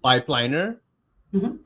Pipeliner. Mhm.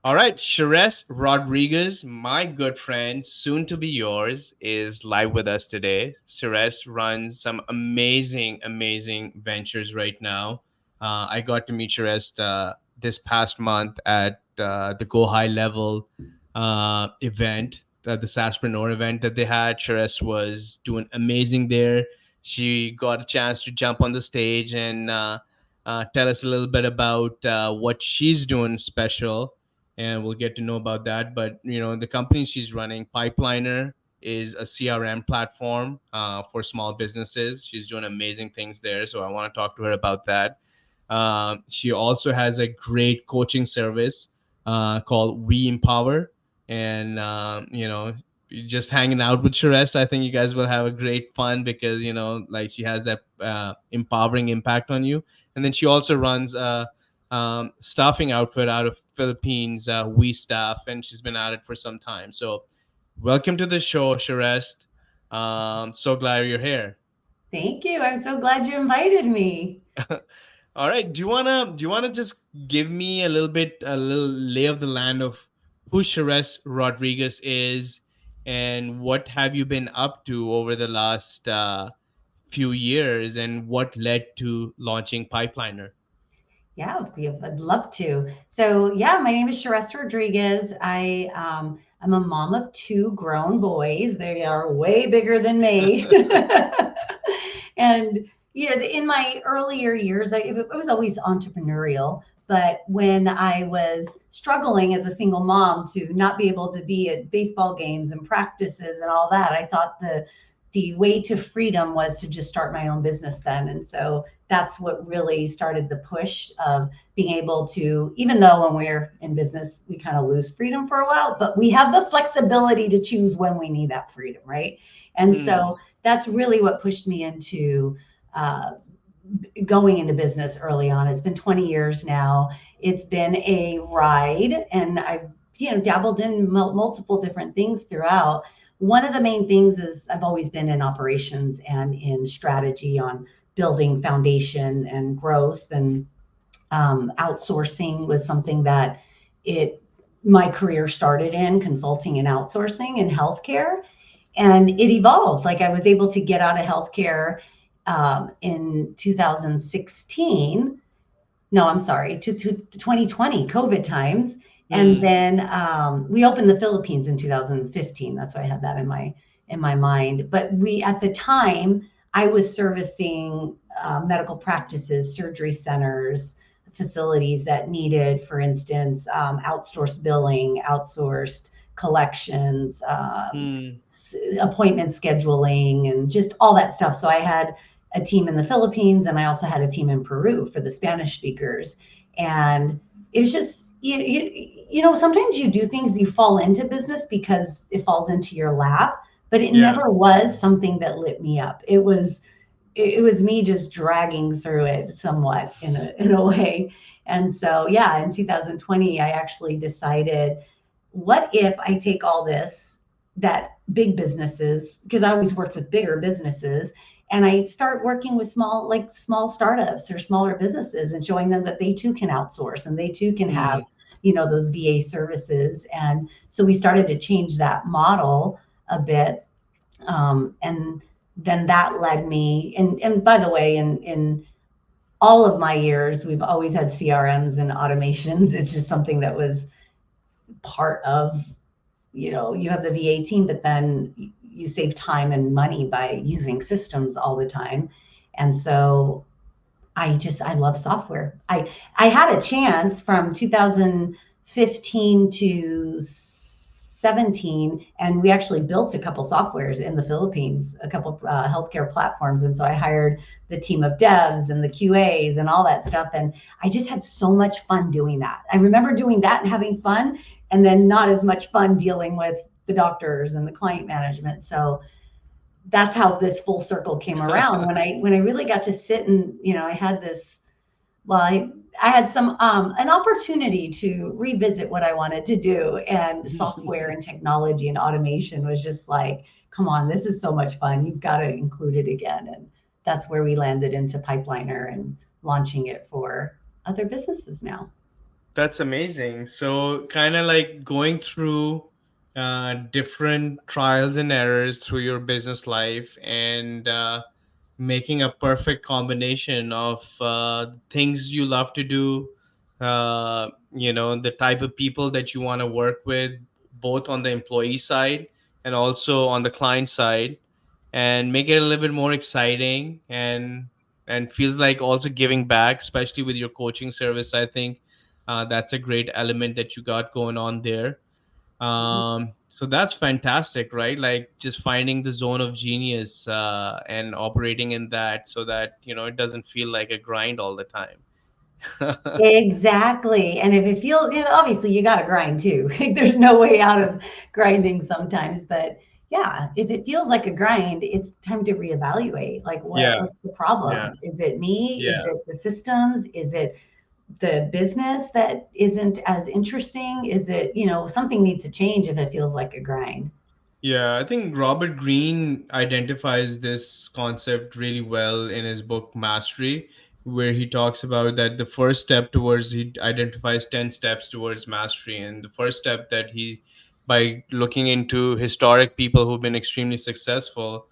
All right, Sherist Rodriguez, my good friend, soon to be yours, is live with us today. Sherist runs some amazing ventures right now. I got to meet Sherist this past month at the Go High Level event, the SaaSpreneur event that they had. Sherist was doing amazing there. She got a chance to jump on the stage and tell us a little bit about what she's doing special, and we'll get to know about that. But the company she's running, Pipeliner, is a CRM platform for small businesses. She's doing amazing things there, so I want to talk to her about that. She also has a great coaching service called We Empower, and just hanging out with Sherest, I think you guys will have a great fun because like she has that empowering impact on you. And then she also runs a staffing outfit out of Philippines, We Staff, and she's been at it for some time. So, welcome to the show, Sherest. So glad you're here. Thank you. I'm so glad you invited me. All right. Do you wanna just give me a little lay of the land of who Sherest Rodriguez is, and what have you been up to over the last few years, and what led to launching Pipeliner? Yeah, I'd love to. So, yeah, my name is Sherist Rodriguez. I'm a mom of two grown boys. They are way bigger than me. And in my earlier years, I was always entrepreneurial. But when I was struggling as a single mom to not be able to be at baseball games and practices and all that, I thought the way to freedom was to just start my own business then. And so that's what really started the push of being able to, even though when we're in business, we kind of lose freedom for a while, but we have the flexibility to choose when we need that freedom, right? And Hmm. so that's really what pushed me into uh, going into business early on. It's been 20 years now. It's been a ride, and I've dabbled in multiple different things throughout. One of the main things is I've always been in operations and in strategy on building foundation and growth, and outsourcing was something that it my career started in consulting and outsourcing in healthcare, and it evolved. Like I was able to get out of healthcare in 2016. No, I'm sorry, to 2020 COVID times. And Hmm. then we opened the Philippines in 2015. That's why I had that in my mind. But we at the time I was servicing medical practices, surgery centers, facilities that needed, for instance, outsourced billing, outsourced collections, Hmm. appointment scheduling, and just all that stuff. So I had a team in the Philippines, and I also had a team in Peru for the Spanish speakers. And it's just, sometimes you do things, you fall into business because it falls into your lap, but it Yeah. never was something that lit me up. It was me just dragging through it somewhat in a way. And so, yeah, in 2020, I actually decided, what if I take all this that big businesses, because I always worked with bigger businesses, and I start working with small startups or smaller businesses and showing them that they too can outsource and they too can have, Hmm. those VA services. And so we started to change that model a bit. And then that led me, and by the way, in all of my years, we've always had CRMs and automations. It's just something that was part of, you have the VA team, but then you save time and money by using systems all the time. And so I love software. I had a chance from 2015 to 17, and we actually built a couple softwares in the Philippines, a couple healthcare platforms. And so I hired the team of devs and the QAs and all that stuff. And I just had so much fun doing that. I remember doing that and having fun, and then not as much fun dealing with the doctors and the client management. So that's how this full circle came around when I really got to sit and, I had this, well, I had some an opportunity to revisit what I wanted to do, and software and technology and automation was just like, come on, this is so much fun. You've got to include it again. And that's where we landed into Pipeliner and launching it for. other businesses now. That's amazing. So, kind of like going through different trials and errors through your business life and making a perfect combination of things you love to do, the type of people that you want to work with, both on the employee side and also on the client side, and make it a little bit more exciting and feels like also giving back, especially with your coaching service. I think that's a great element that you got going on there. So that's fantastic, right? Like just finding the zone of genius and operating in that so that, it doesn't feel like a grind all the time. Exactly. And if it feels, obviously you got to grind too. There's no way out of grinding sometimes, but yeah, if it feels like a grind, it's time to reevaluate. Like Yeah, what's the yeah, problem? Is it me? Is yeah. it the systems? Is it the business that isn't as interesting? Is it, something needs to change if it feels like a grind. Yeah, I think Robert Greene identifies this concept really well in his book Mastery, where he talks about that the first step towards, he identifies 10 steps towards mastery. And the first step that by looking into historic people who've been extremely successful,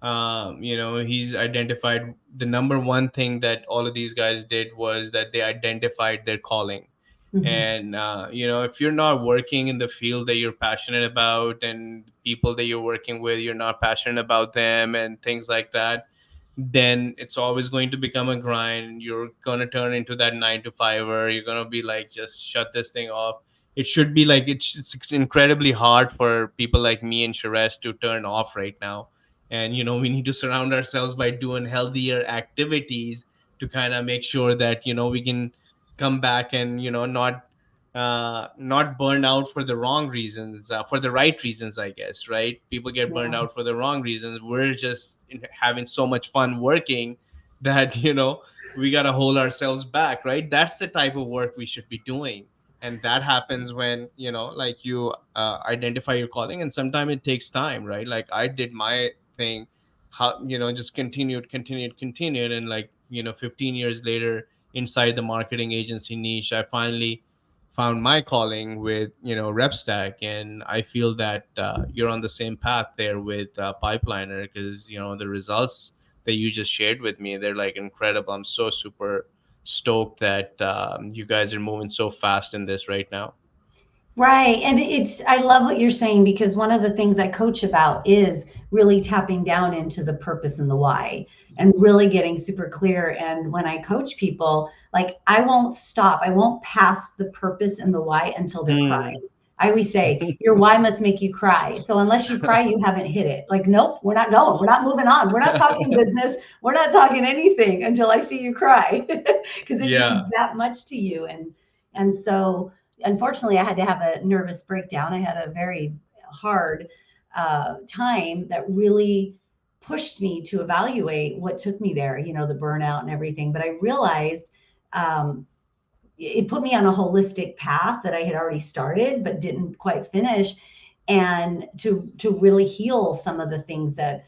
he's identified the number one thing that all of these guys did was that they identified their calling. Hmm. And if you're not working in the field that you're passionate about, and people that you're working with, you're not passionate about them and things like that, then it's always going to become a grind. You're going to turn into that 9 to 5er. You're going to be like, just shut this thing off. It should be like, it's incredibly hard for people like me and Sherest to turn off right now. And we need to surround ourselves by doing healthier activities to kind of make sure that we can come back and not burned out for the wrong reasons, for the right reasons, I guess. Right, people get burned Yeah. out for the wrong reasons. We're just having so much fun working that we got to hold ourselves back, right? That's the type of work we should be doing. And that happens when like you identify your calling, and sometimes it takes time, right? Like I did my thing, how just continued, and like 15 years later, inside the marketing agency niche, I finally found my calling with RepStack. And I feel that you're on the same path there with Pipeliner, because the results that you just shared with me, they're like incredible. I'm so super stoked that you guys are moving so fast in this right now. Right. And I love what you're saying because one of the things I coach about is really tapping down into the purpose and the why and really getting super clear. And when I coach people, like I won't stop, I won't pass the purpose and the why until they're Mm. crying. I always say, your why must make you cry. So unless you cry, you haven't hit it. Like, nope, we're not going. We're not moving on. We're not talking business. We're not talking anything until I see you cry because it Yeah. means that much to you. And so unfortunately, I had to have a nervous breakdown. I had a very hard time that really pushed me to evaluate what took me there, the burnout and everything. But I realized um, it put me on a holistic path that I had already started but didn't quite finish, and to really heal some of the things that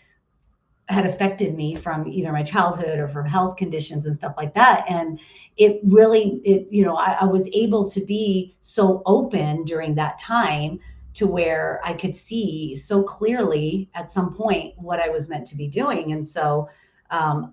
had affected me from either my childhood or from health conditions and stuff like that. And it really, I was able to be so open during that time to where I could see so clearly at some point what I was meant to be doing. And so,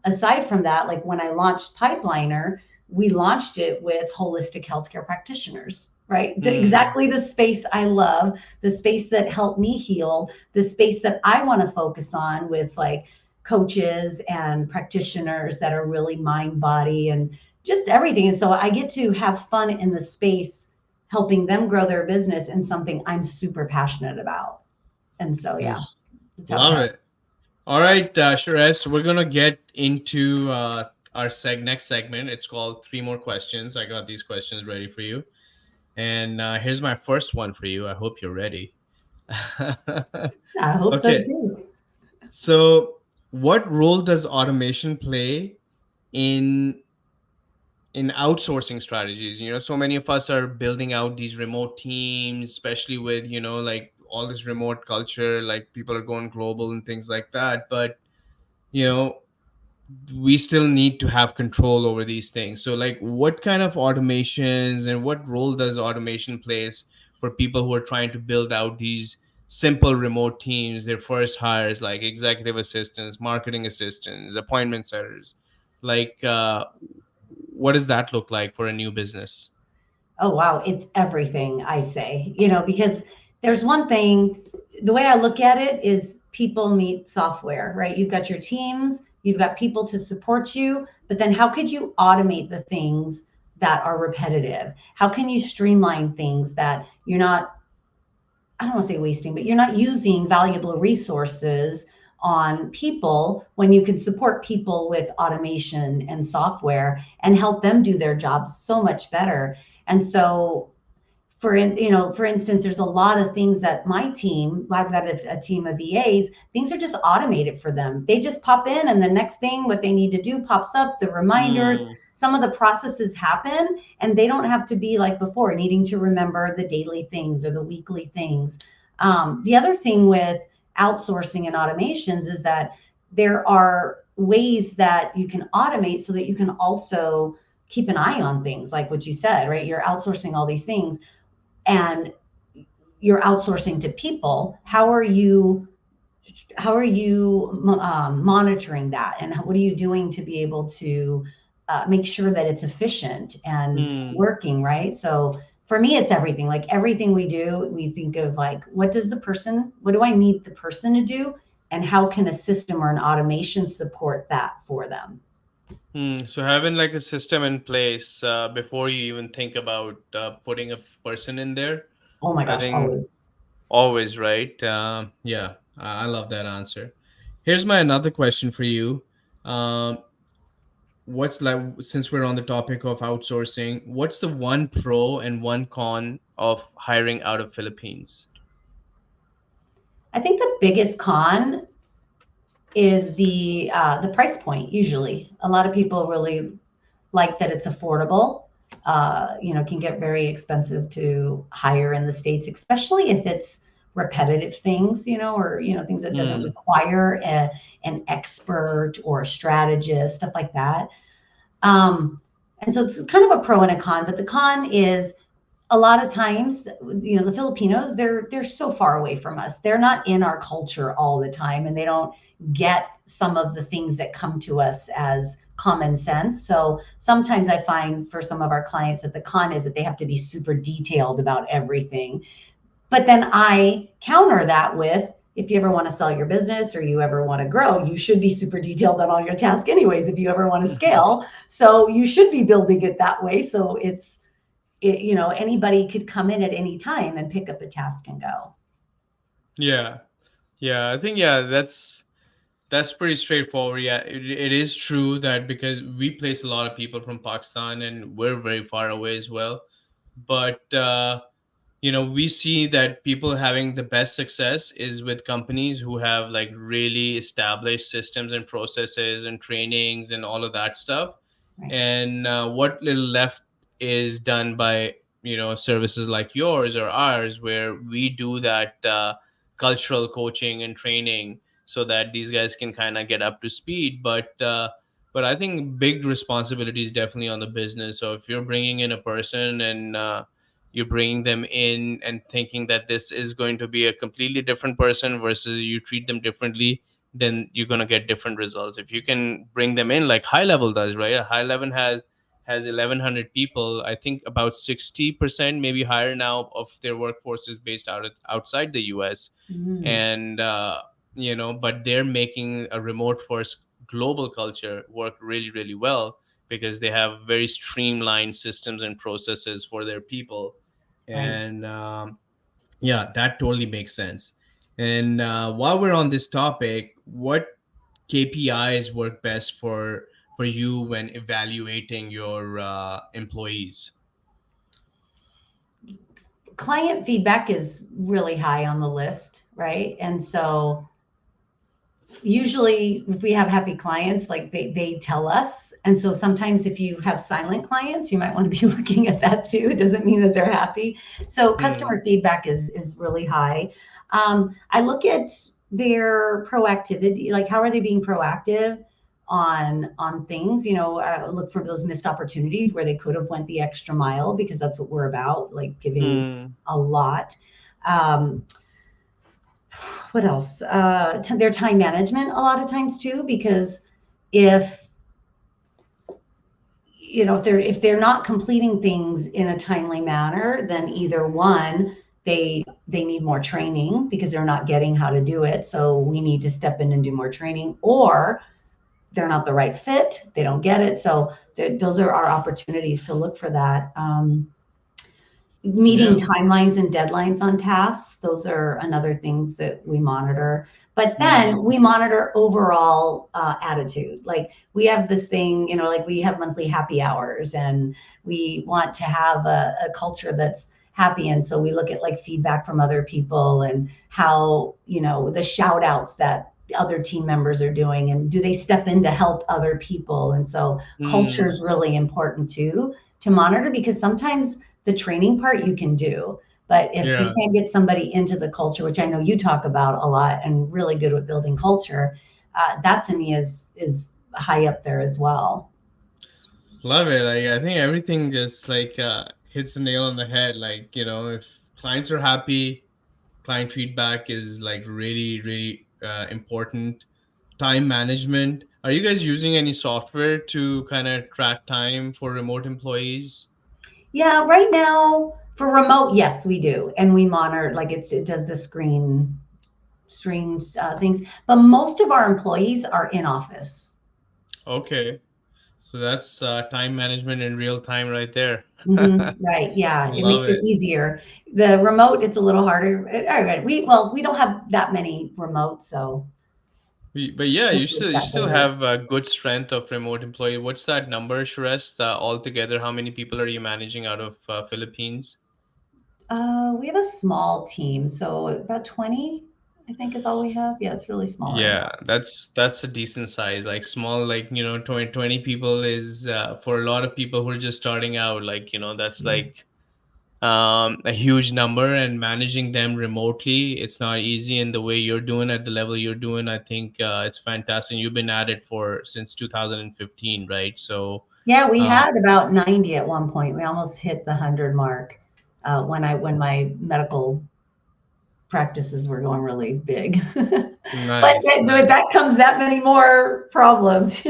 aside from that, like when I launched Pipeliner, we launched it with holistic healthcare practitioners, right? Mm. Exactly the space I love, the space that helped me heal, the space that I want to focus on with like coaches and practitioners that are really mind, body, and just everything. And so I get to have fun in the space, helping them grow their business in something I'm super passionate about. And so, yeah, that's how it Love happened. it. All right, Sherez, we're gonna get into our next segment. It's called Three More Questions. I got these questions ready for you, and here's my first one for you. I hope you're ready. I hope so Okay, too. so what role does automation play in outsourcing strategies? So many of us are building out these remote teams, especially with like all this remote culture, like people are going global and things like that. But you know we still need to have control over these things. So like what kind of automations and what role does automation plays for people who are trying to build out these simple remote teams, their first hires, like executive assistants, marketing assistants, appointment setters, like what does that look like for a new business? Oh, wow. It's everything, I say, because there's one thing, the way I look at it is people meet software, right? You've got your teams, you've got people to support you, but then how could you automate the things that are repetitive? How can you streamline things that you're not, I don't want to say wasting, but you're not using valuable resources on people when you can support people with automation and software and help them do their jobs so much better. And so for instance, there's a lot of things that my team, I've got a team of VAs, things are just automated for them. They just pop in and the next thing what they need to do pops up, the reminders, Mm, some of the processes happen and they don't have to be like before needing to remember the daily things or the weekly things. The other thing with outsourcing and automations is that there are ways that you can automate so that you can also keep an eye on things like what you said, right? You're outsourcing all these things and you're outsourcing to people. How are you monitoring that, and what are you doing to be able to make sure that it's efficient and mm, working right? So for me, it's everything. Like everything we do, we think of like, what do I need the person to do, and how can a system or an automation support that for them? mm. So having like a system in place before you even think about putting a person in there, Oh my I gosh, think always. always, right? Yeah, I love that answer. Here's my another question for you. Um, what's like, since we're on the topic of outsourcing, what's the one pro and one con of hiring out of Philippines? I think the biggest con is the price point. Usually, a lot of people really like that it's affordable. Can get very expensive to hire in the States, especially if it's repetitive things, or things that doesn't Hmm. require an expert or a strategist, stuff like that. Um, and so it's kind of a pro and a con, but the con is a lot of times, the Filipinos, they're so far away from us. They're not in our culture all the time, and they don't get some of the things that come to us as common sense. So sometimes I find for some of our clients that the con is that they have to be super detailed about everything. But then I counter that with, if you ever want to sell your business or you ever want to grow, you should be super detailed on all your tasks anyways, if you ever want to scale. So you should be building it that way. So anybody could come in at any time and pick up a task and go. Yeah, yeah, I think yeah, that's pretty straightforward. Yeah, it is true that because we place a lot of people from Pakistan and we're very far away as well, but we see that people having the best success is with companies who have like really established systems and processes and trainings and all of that stuff, Right. and what little left is done by services like yours or ours, where we do that cultural coaching and training so that these guys can kind of get up to speed. But I think big responsibility is definitely on the business. So if you're bringing in a person and you're bringing them in and thinking that this is going to be a completely different person versus you treat them differently, then you're going to get different results. If you can bring them in like high level does, right? A high level has 1100 people. I think about 60%, maybe higher now, of their workforce is based outside the US. Mm, And but they're making a remote first global culture work really really well because they have very streamlined systems and processes for their people. right. And yeah, that totally makes sense. And while we're on this topic, what KPIs work best for you when evaluating your employees? Client feedback is really high on the list, right? And so usually if we have happy clients, like they tell us. And so sometimes if you have silent clients, you might want to be looking at that too. It doesn't mean that they're happy. So Hmm. customer feedback is really high. I look at their proactivity, like how are they being proactive? on things, look for those missed opportunities where they could have went the extra mile, because that's what we're about, like giving Hmm. a lot. um, what else? Their time management a lot of times too, because if if they're not completing things in a timely manner, then either one, they need more training because they're not getting how to do it, so we need to step in and do more training, or they're not the right fit, they don't get it. So those are our opportunities to look for that. Meeting Yeah. timelines and deadlines on tasks, those are another things that we monitor. But then Hmm. we monitor overall attitude. Like we have this thing, like we have monthly happy hours, and we want to have a culture that's happy. And so we look at like feedback from other people, and how, the shout outs that other team members are doing, and do they step in to help other people. And so culture Hmm. is really important too, to monitor, because sometimes the training part you can do, but if you Yeah. can't get somebody into the culture, which I know you talk about a lot and really good with building culture, that to me is high up there as well. Love it. Like I think everything just like hits the nail on the head. Like, if clients are happy, client feedback is like really, really important. Time management. Are you guys using any software to kind of track time for remote employees? Yeah, right now for remote, yes, we do, and we monitor, like it does the screens things, but most of our employees are in office. Okay. So that's time management in real time right there. Right. Yeah. It Love makes it it. easier. The remote, it's a little harder. All right. We don't have that many remotes, so But yeah, it you makes still you that still better. have a good strength of remote employee. What's that number, Shrest? Altogether, how many people are you managing out of Philippines? We have a small team, so about 20, I think, is all we have. Yeah, it's really small right Yeah, now. that's a decent size. Like small, like 20 people is for a lot of people who are just starting out. Like that's Mhm. like a huge number, and managing them remotely, it's not easy. And the way you're doing at the level you're doing, I think it's fantastic. You've been at it for since 2015, right? So Yeah, we uh, had about 90 at one point. We almost hit the 100 mark when my medical practices were going really big. But nice, with nice. that comes that many more problems.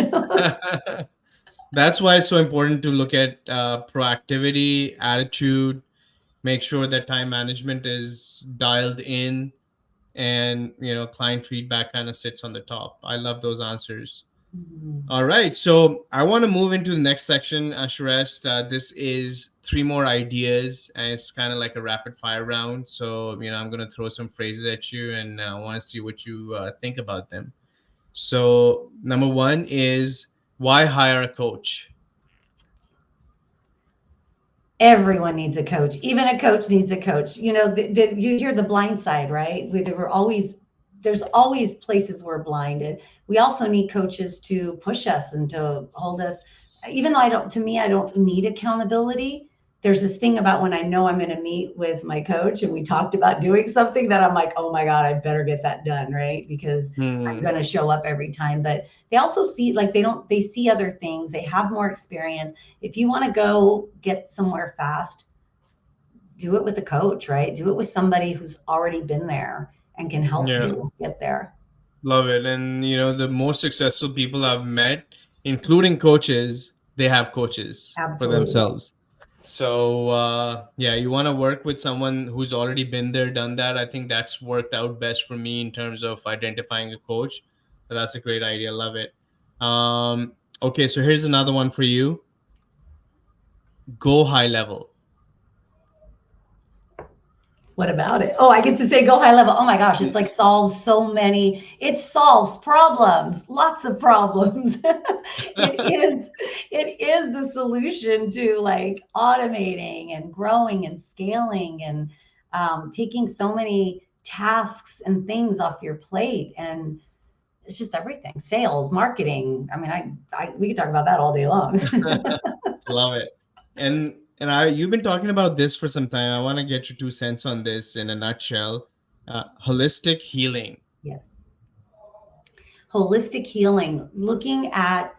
That's why it's so important to look at proactivity, attitude, make sure that time management is dialed in, and client feedback kind of sits on the top. I love those answers. Mhm. All right, so I want to move into the next section, Shrest. This is three more ideas, and it's kind of like a rapid fire round. So I'm going to throw some phrases at you, and I want to see what you think about them. So number one is, why hire a coach? Everyone needs a coach. Even a coach needs a coach. You hear the blind side, right? There's always places we're blinded. We also need coaches to push us and to hold us. Even though to me, I don't need accountability. There's this thing about when I know I'm going to meet with my coach and we talked about doing something, that I'm like, oh my God, I better get that done, right? Because I'm Hmm. going to show up every time. But they also see, like, they see other things. They have more experience. If you want to go get somewhere fast, do it with a coach, right? Do it with somebody who's already been there and can help Yeah, you get there. love it. And the most successful people I've met, including coaches, they have coaches for Absolutely. themselves. So yeah, you want to work with someone who's already been there, done that. I think that's worked out best for me in terms of identifying a coach. So that's a great idea. Love it. Okay, so here's another one for you. Go high level. What about it? Oh, I get to say go high level. Oh my gosh, it's like solves so many. It solves problems, lots of problems. It is the solution to like automating and growing and scaling, and taking so many tasks and things off your plate. And it's just everything. Sales, marketing. I mean, we could talk about that all day long. Love it. And you've been talking about this for some time. I want to get your 2 cents on this in a nutshell. Holistic healing. Yes. holistic healing, looking at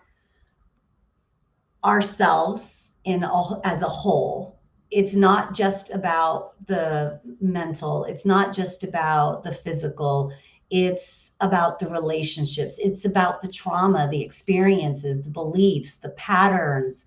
ourselves as a whole. It's not just about the mental, it's not just about the physical, it's about the relationships, it's about the trauma, the experiences, the beliefs, the patterns,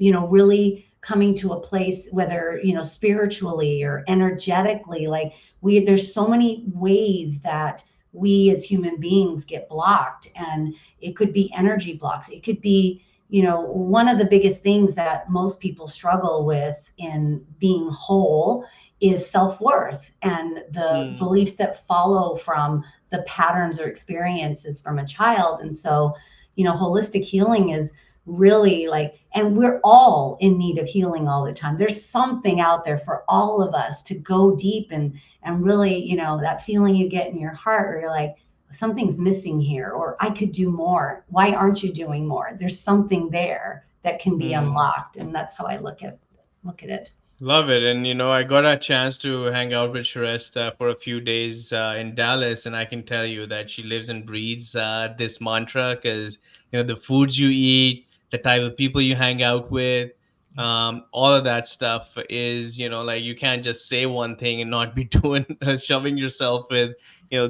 really coming to a place, whether, spiritually or energetically, like there's so many ways that we as human beings get blocked. And it could be energy blocks, it could be, one of the biggest things that most people struggle with in being whole is self-worth and the Hmm. beliefs that follow from the patterns or experiences from a child. And so, holistic healing is really like, and we're all in need of healing all the time. There's something out there for all of us to go deep and really, that feeling you get in your heart where you're like, something's missing here, or I could do more. Why aren't you doing more? There's something there that can be Hmm. unlocked. And that's how I look at it. Love it. And, I got a chance to hang out with Sherist for a few days in Dallas. And I can tell you that she lives and breathes this mantra because, the foods you eat, the type of people you hang out with, all of that stuff is, like you can't just say one thing and not be doing, shoving yourself with,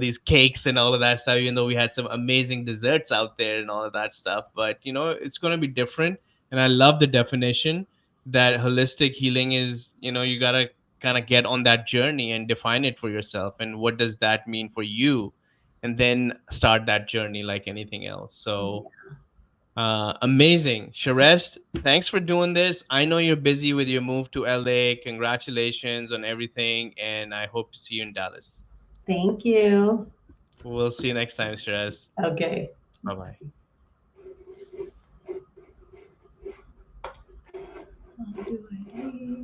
these cakes and all of that stuff, even though we had some amazing desserts out there and all of that stuff. But, it's going to be different. And I love the definition that holistic healing is, you got to kind of get on that journey and define it for yourself and what does that mean for you, and then start that journey like anything else. So amazing, Sherest, thanks for doing this. I know you're busy with your move to LA. Congratulations on everything, and I hope to see you in Dallas. Thank you. We'll see you next time, Sherest. Okay. Bye bye. How do I leave?